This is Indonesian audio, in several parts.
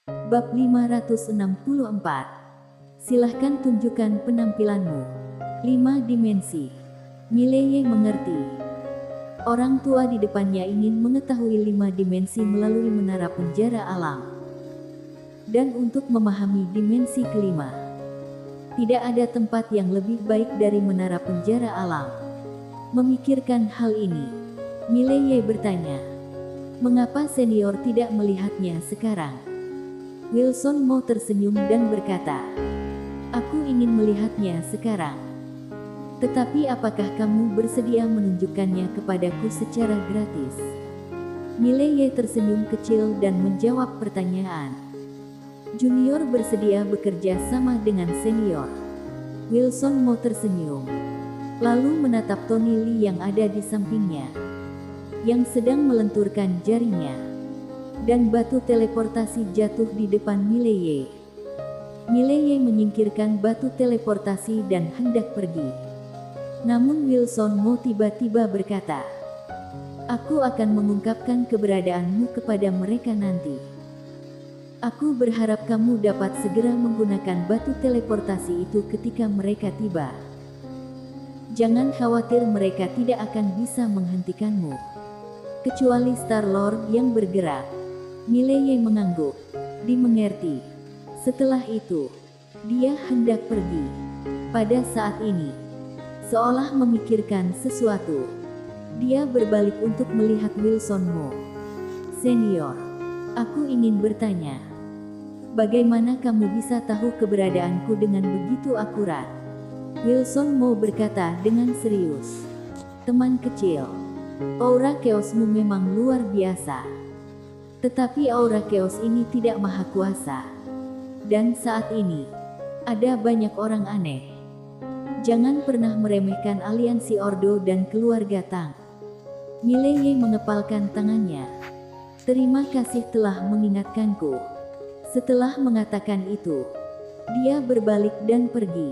Bab 564. Silahkan tunjukkan penampilanmu. 5 dimensi. Mileye mengerti. Orang tua di depannya ingin mengetahui 5 dimensi melalui menara penjara alam. Dan untuk memahami dimensi kelima, tidak ada tempat yang lebih baik dari menara penjara alam. Memikirkan hal ini, Mileye bertanya, mengapa senior tidak melihatnya sekarang? Wilson mau tersenyum dan berkata, aku ingin melihatnya sekarang. Tetapi apakah kamu bersedia menunjukkannya kepadaku secara gratis? Mileye tersenyum kecil dan menjawab pertanyaan. Junior bersedia bekerja sama dengan senior. Wilson mau tersenyum, lalu menatap Tony Lee yang ada di sampingnya, yang sedang melenturkan jarinya. Dan batu teleportasi jatuh di depan Mileye. Mileye menyingkirkan batu teleportasi dan hendak pergi. Namun Wilson Mo tiba-tiba berkata, aku akan mengungkapkan keberadaanmu kepada mereka nanti. Aku berharap kamu dapat segera menggunakan batu teleportasi itu ketika mereka tiba. Jangan khawatir, mereka tidak akan bisa menghentikanmu, kecuali Star-Lord yang bergerak. Mileye mengangguk. Dimengerti. Setelah itu, dia hendak pergi. Pada saat ini, seolah memikirkan sesuatu, dia berbalik untuk melihat Wilson Mo. Senior, aku ingin bertanya, bagaimana kamu bisa tahu keberadaanku dengan begitu akurat? Wilson Mo berkata dengan serius. Teman kecil, aura chaosmu memang luar biasa. Tetapi aura chaos ini tidak maha kuasa. Dan saat ini, ada banyak orang aneh. Jangan pernah meremehkan aliansi Ordo dan keluarga Tang. Mileye mengepalkan tangannya. Terima kasih telah mengingatkanku. Setelah mengatakan itu, dia berbalik dan pergi.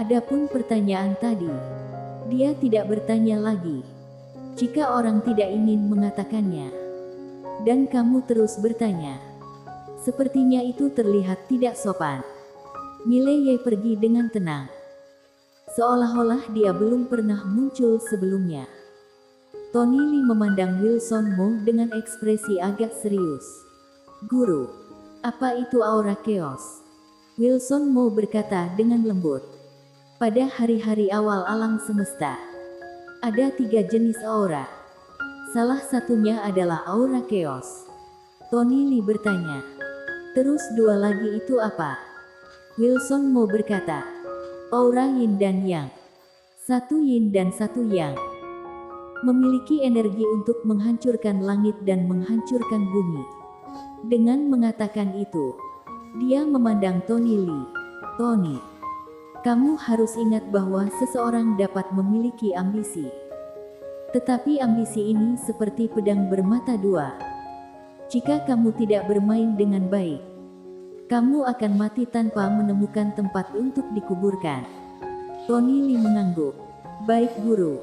Adapun pertanyaan tadi, dia tidak bertanya lagi. Jika orang tidak ingin mengatakannya, dan kamu terus bertanya, sepertinya itu terlihat tidak sopan. Mileye pergi dengan tenang, seolah-olah dia belum pernah muncul sebelumnya. Tony Lee memandang Wilson Mo dengan ekspresi agak serius. Guru, apa itu aura chaos? Wilson Mo berkata dengan lembut. Pada hari-hari awal alam semesta, ada 3 jenis aura. Salah satunya adalah aura chaos. Tony Lee bertanya, terus 2 lagi itu apa? Wilson Mo berkata, aura yin dan yang. 1 yin dan 1 yang. Memiliki energi untuk menghancurkan langit dan menghancurkan bumi. Dengan mengatakan itu, dia memandang Tony Lee. Tony, kamu harus ingat bahwa seseorang dapat memiliki ambisi. Tetapi ambisi ini seperti pedang bermata 2. Jika kamu tidak bermain dengan baik, kamu akan mati tanpa menemukan tempat untuk dikuburkan. Tony Lee mengangguk. Baik guru.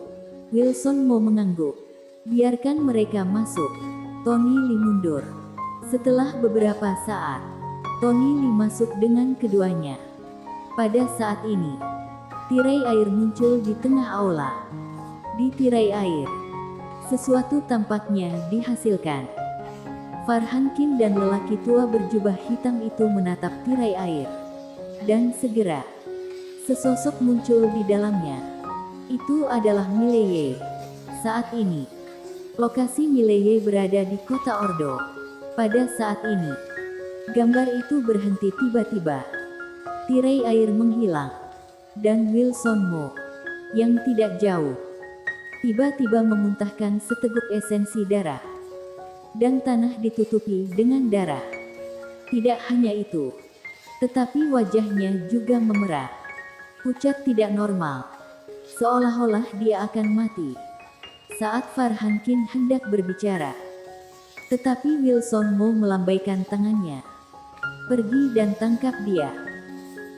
Wilson Mo mengangguk. Biarkan mereka masuk. Tony Lee mundur. Setelah beberapa saat, Tony Lee masuk dengan keduanya. Pada saat ini, tirai air muncul di tengah aula. Di tirai air, sesuatu tampaknya dihasilkan. Farhan Kim dan lelaki tua berjubah hitam itu menatap tirai air. Dan segera, sesosok muncul di dalamnya. Itu adalah Mileye. Saat ini, lokasi Mileye berada di kota Ordo. Pada saat ini, gambar itu berhenti tiba-tiba. Tirai air menghilang. Dan Wilson Mo, yang tidak jauh, tiba-tiba memuntahkan seteguk esensi darah. Dan tanah ditutupi dengan darah. Tidak hanya itu, tetapi wajahnya juga memerah. Pucat tidak normal. Seolah-olah dia akan mati. Saat Farhan Kim hendak berbicara, tetapi Wilson Mo melambaikan tangannya. Pergi dan tangkap dia.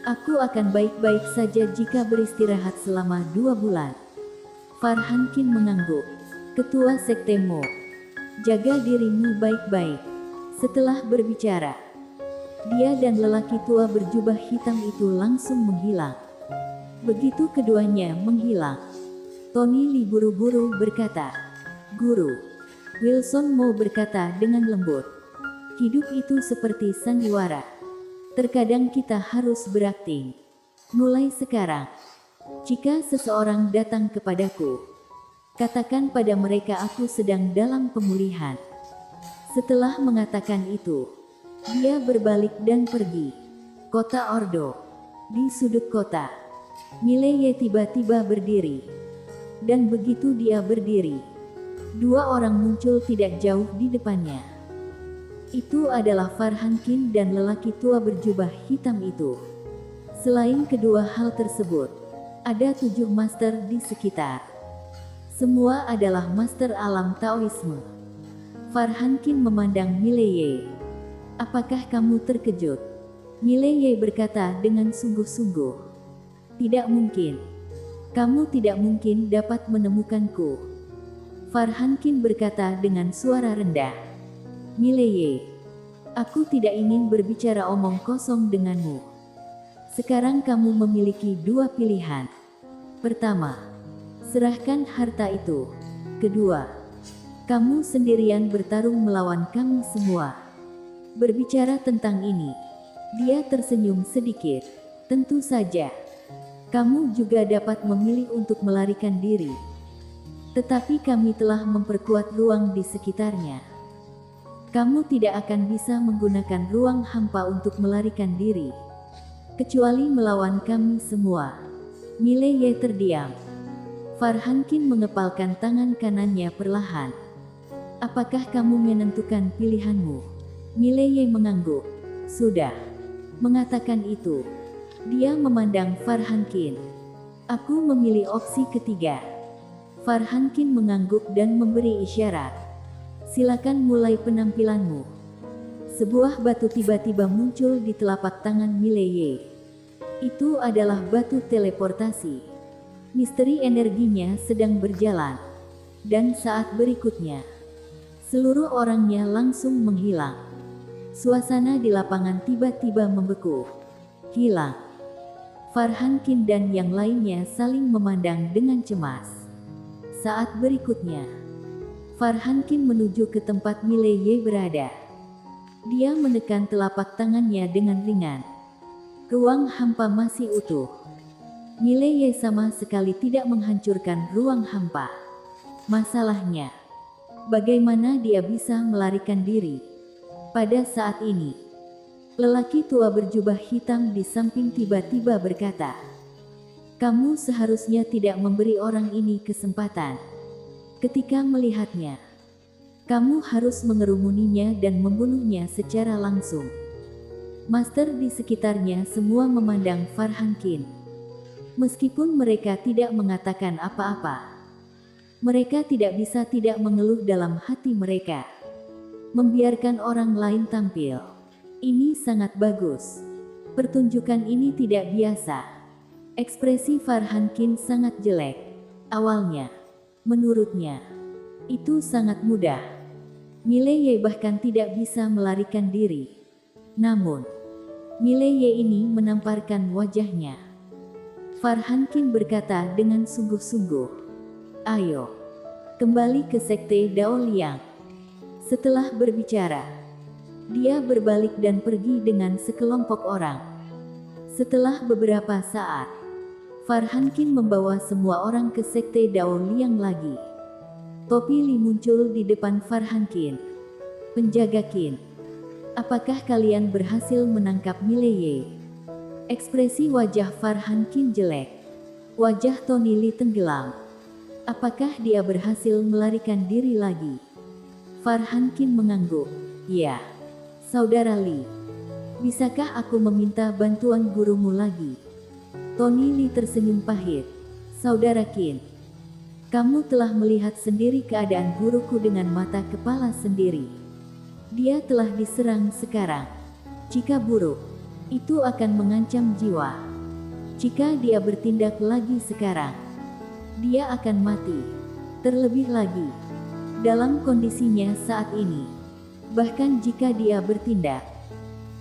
Aku akan baik-baik saja jika beristirahat selama 2 bulan. Farhan Kim mengangguk. Ketua Sekte Mo, jaga dirimu baik-baik. Setelah berbicara, Dia dan lelaki tua berjubah hitam itu langsung menghilang. Begitu keduanya menghilang, Tony Lee buru-buru berkata, "Guru." Wilson mau berkata dengan lembut, "Hidup itu seperti sandiwara. Terkadang kita harus berakting. Mulai sekarang, jika seseorang datang kepadaku, katakan pada mereka aku sedang dalam pemulihan." Setelah mengatakan itu, dia berbalik dan pergi. Kota Ordo. Di sudut kota, Mileye tiba-tiba berdiri. Dan begitu dia berdiri, dua orang muncul tidak jauh di depannya. Itu adalah Farhan Qin dan lelaki tua berjubah hitam itu. Selain kedua hal tersebut, ada 7 master di sekitar. Semua adalah master alam Taoisme. Farhan Qin memandang Mileye. "Apakah kamu terkejut?" Mileye berkata dengan sungguh-sungguh. "Tidak mungkin. Kamu tidak mungkin dapat menemukanku." Farhan Qin berkata dengan suara rendah. "Mileye, aku tidak ingin berbicara omong kosong denganmu. Sekarang kamu memiliki 2 pilihan. Pertama, serahkan harta itu. Kedua, kamu sendirian bertarung melawan kami semua." Berbicara tentang ini, dia tersenyum sedikit. "Tentu saja. Kamu juga dapat memilih untuk melarikan diri. Tetapi kami telah memperkuat ruang di sekitarnya. Kamu tidak akan bisa menggunakan ruang hampa untuk melarikan diri, kecuali melawan kami semua." Mileye terdiam. Farhan Qin mengepalkan tangan kanannya perlahan. "Apakah kamu menentukan pilihanmu?" Mileye mengangguk. "Sudah." Mengatakan itu, dia memandang Farhan Qin. "Aku memilih opsi ketiga." Farhan Qin mengangguk dan memberi isyarat. "Silakan mulai penampilanmu." Sebuah batu tiba-tiba muncul di telapak tangan Mileye. Itu adalah batu teleportasi. Misteri energinya sedang berjalan. Dan saat berikutnya, seluruh orangnya langsung menghilang. Suasana di lapangan tiba-tiba membeku. Hilang. Farhan Qin dan yang lainnya saling memandang dengan cemas. Saat berikutnya, Farhan Qin menuju ke tempat Mileye berada. Dia menekan telapak tangannya dengan ringan. Ruang hampa masih utuh. Mileye sama sekali tidak menghancurkan ruang hampa. Masalahnya, bagaimana dia bisa melarikan diri? Pada saat ini, lelaki tua berjubah hitam di samping tiba-tiba berkata, "Kamu seharusnya tidak memberi orang ini kesempatan. Ketika melihatnya, kamu harus mengerumuninya dan membunuhnya secara langsung." Master di sekitarnya semua memandang Farhan Qin. Meskipun mereka tidak mengatakan apa-apa, mereka tidak bisa tidak mengeluh dalam hati mereka. Membiarkan orang lain tampil. Ini sangat bagus. Pertunjukan ini tidak biasa. Ekspresi Farhan Qin sangat jelek. Awalnya, menurutnya, itu sangat mudah. Mileye bahkan tidak bisa melarikan diri. Namun, Mileye ini menamparkan wajahnya. Farhan Qin berkata dengan sungguh-sungguh, "Ayo, kembali ke Sekte Dao Liang." Setelah berbicara, dia berbalik dan pergi dengan sekelompok orang. Setelah beberapa saat, Farhan Qin membawa semua orang ke Sekte Dao Liang lagi. Topi Li muncul di depan Farhan Qin. "Penjaga Qin, apakah kalian berhasil menangkap Mileye?" Ekspresi wajah Farhan Qin jelek. Wajah Tony Li tenggelam. Apakah dia berhasil melarikan diri lagi? Farhan Qin mengangguk. "Ya, Saudara Li. Bisakah aku meminta bantuan gurumu lagi?" Tony Li tersenyum pahit. "Saudara Qin, kamu telah melihat sendiri keadaan guruku dengan mata kepala sendiri. Dia telah diserang sekarang. Jika buruk, itu akan mengancam jiwa. Jika dia bertindak lagi sekarang, dia akan mati. Terlebih lagi, dalam kondisinya saat ini. Bahkan jika dia bertindak,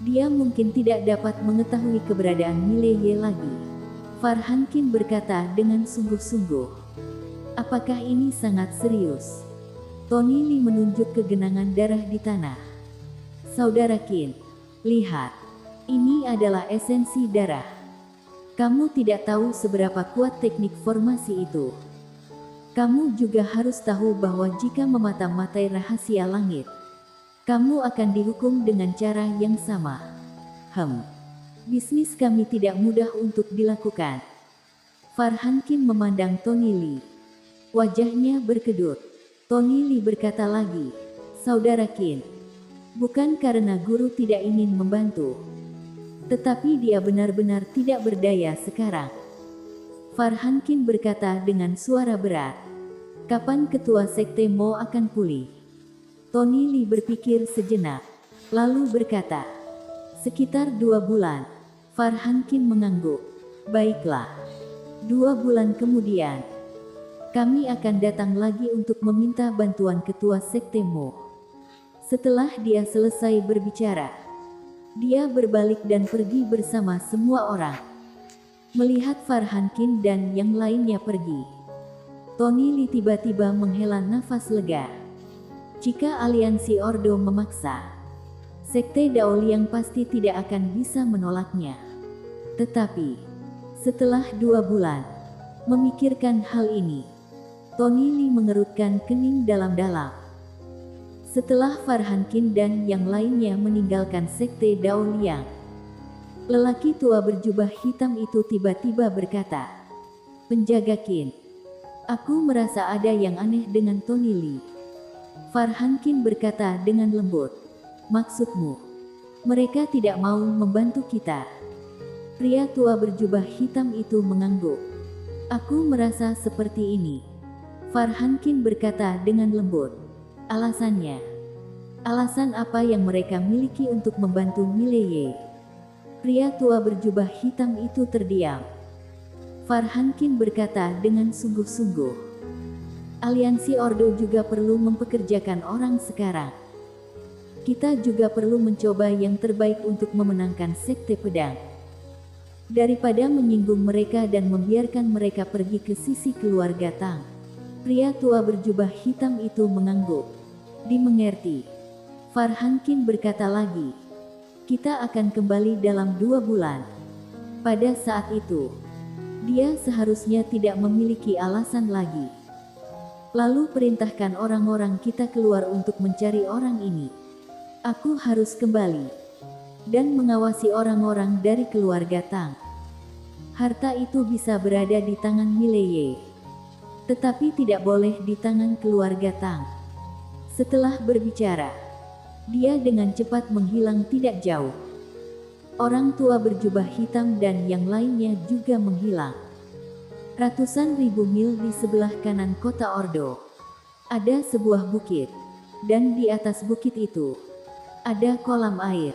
Dia mungkin tidak dapat mengetahui keberadaan Mileye lagi. Farhan Qin berkata dengan sungguh-sungguh. Apakah ini sangat serius? Tony Lee menunjuk ke genangan darah di tanah. Saudara Qin, lihat. Ini adalah esensi darah. Kamu tidak tahu seberapa kuat teknik formasi itu. Kamu juga harus tahu bahwa jika memata-matai rahasia langit, kamu akan dihukum dengan cara yang sama. Bisnis kami tidak mudah untuk dilakukan. Farhan Qin memandang Tony Lee. Wajahnya berkedut. Tony Lee berkata lagi, Saudara Qin, bukan karena guru tidak ingin membantu, tetapi dia benar-benar tidak berdaya sekarang. Farhan Qin berkata dengan suara berat. Kapan ketua sekte Mo akan pulih? Tony Lee berpikir sejenak, lalu berkata, sekitar 2 bulan. Farhan Qin mengangguk. Baiklah. 2 bulan kemudian, kami akan datang lagi untuk meminta bantuan ketua sekte Mo. Setelah dia selesai berbicara, dia berbalik dan pergi bersama semua orang. Melihat Farhan Qin dan yang lainnya pergi, Tony Lee tiba-tiba menghela nafas lega. Jika aliansi Ordo memaksa, sekte Daoliang pasti tidak akan bisa menolaknya. Tetapi, setelah 2 bulan, memikirkan hal ini, Tony Lee mengerutkan kening dalam-dalam. Setelah Farhan Qin dan yang lainnya meninggalkan sekte Daoliang, lelaki tua berjubah hitam itu tiba-tiba berkata, Penjaga Qin, aku merasa ada yang aneh dengan Tony Lee. Farhan Qin berkata dengan lembut, maksudmu, mereka tidak mau membantu kita? Pria tua berjubah hitam itu mengangguk. Aku merasa seperti ini. Farhan Qin berkata dengan lembut. Alasannya? Alasan apa yang mereka miliki untuk membantu Mileye? Pria tua berjubah hitam itu terdiam. Farhan Qin berkata dengan sungguh-sungguh. Aliansi Ordo juga perlu mempekerjakan orang sekarang. Kita juga perlu mencoba yang terbaik untuk memenangkan sekte pedang. Daripada menyinggung mereka dan membiarkan mereka pergi ke sisi keluarga Tang. Pria tua berjubah hitam itu mengangguk. Dimengerti. Farhan Qin berkata lagi. Kita akan kembali dalam 2 bulan. Pada saat itu, dia seharusnya tidak memiliki alasan lagi. Lalu perintahkan orang-orang kita keluar untuk mencari orang ini. Aku harus kembali dan mengawasi orang-orang dari keluarga Tang. Harta itu bisa berada di tangan Mileye, tetapi tidak boleh di tangan keluarga Tang. Setelah berbicara, dia dengan cepat menghilang tidak jauh. Orang tua berjubah hitam dan yang lainnya juga menghilang. Ratusan ribu mil di sebelah kanan kota Ordo, ada sebuah bukit, dan di atas bukit itu ada kolam air.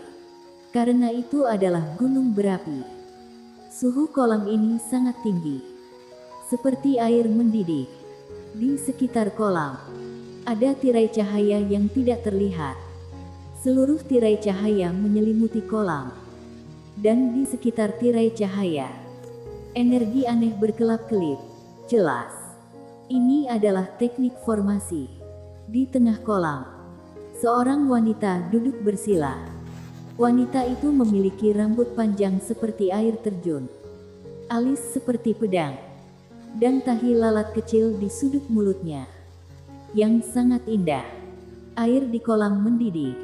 Karena itu adalah gunung berapi. Suhu kolam ini sangat tinggi, seperti air mendidih. Di sekitar kolam, ada tirai cahaya yang tidak terlihat. Seluruh tirai cahaya menyelimuti kolam. Dan di sekitar tirai cahaya, energi aneh berkelap-kelip. Jelas, ini adalah teknik formasi. Di tengah kolam, seorang wanita duduk bersila. Wanita itu memiliki rambut panjang seperti air terjun, alis seperti pedang, dan tahi lalat kecil di sudut mulutnya, yang sangat indah. Air di kolam mendidih,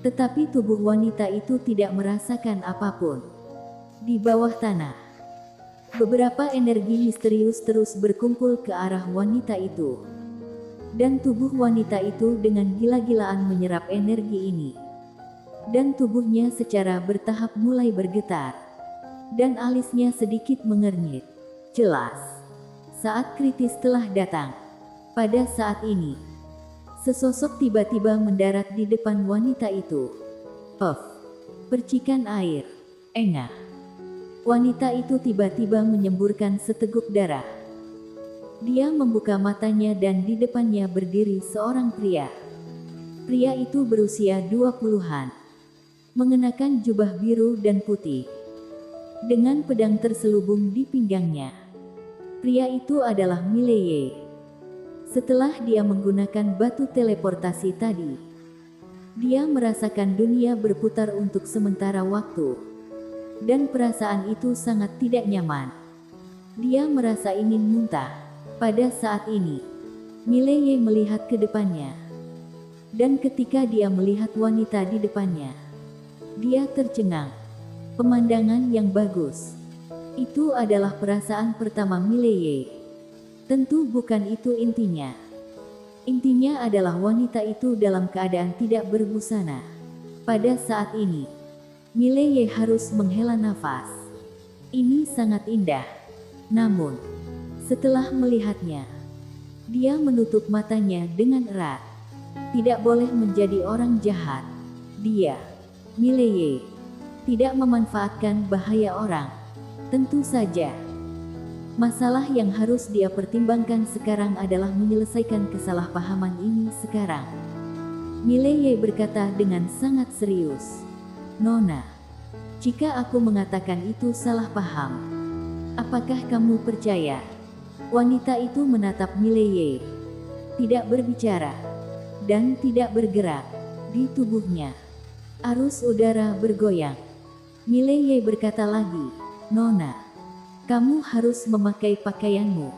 tetapi tubuh wanita itu tidak merasakan apapun. Di bawah tanah, beberapa energi misterius terus berkumpul ke arah wanita itu, dan tubuh wanita itu dengan gila-gilaan menyerap energi ini. Dan tubuhnya secara bertahap mulai bergetar, dan alisnya sedikit mengernyit. Jelas, saat kritis telah datang. Pada saat ini, sesosok tiba-tiba mendarat di depan wanita itu. Puff, percikan air. Engah. Wanita itu tiba-tiba menyemburkan seteguk darah. Dia membuka matanya dan di depannya berdiri seorang pria. Pria itu berusia 20-an. mengenakan jubah biru dan putih, dengan pedang terselubung di pinggangnya. Pria itu adalah Mileye. Setelah dia menggunakan batu teleportasi tadi, dia merasakan dunia berputar untuk sementara waktu, dan perasaan itu sangat tidak nyaman. Dia merasa ingin muntah. Pada saat ini, Mileye melihat ke depannya, dan ketika dia melihat wanita di depannya, dia tercengang. Pemandangan yang bagus. Itu adalah perasaan pertama Mileye. Tentu bukan itu intinya. Intinya adalah wanita itu dalam keadaan tidak berbusana. Pada saat ini, Mileye harus menghela nafas. Ini sangat indah. Namun, setelah melihatnya, dia menutup matanya dengan erat. Tidak boleh menjadi orang jahat. Dia, Mileye, tidak memanfaatkan bahaya orang. Tentu saja, masalah yang harus dia pertimbangkan sekarang adalah menyelesaikan kesalahpahaman ini sekarang. Mileye berkata dengan sangat serius, "Nona, jika aku mengatakan itu salah paham, apakah kamu percaya?" Wanita itu menatap Mileye, tidak berbicara, dan tidak bergerak. Di tubuhnya, arus udara bergoyang. Mileye berkata lagi, "Nona, kamu harus memakai pakaianmu.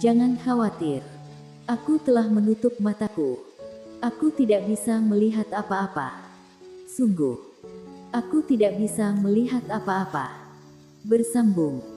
Jangan khawatir. Aku telah menutup mataku. Aku tidak bisa melihat apa-apa. Sungguh, aku tidak bisa melihat apa-apa." Bersambung.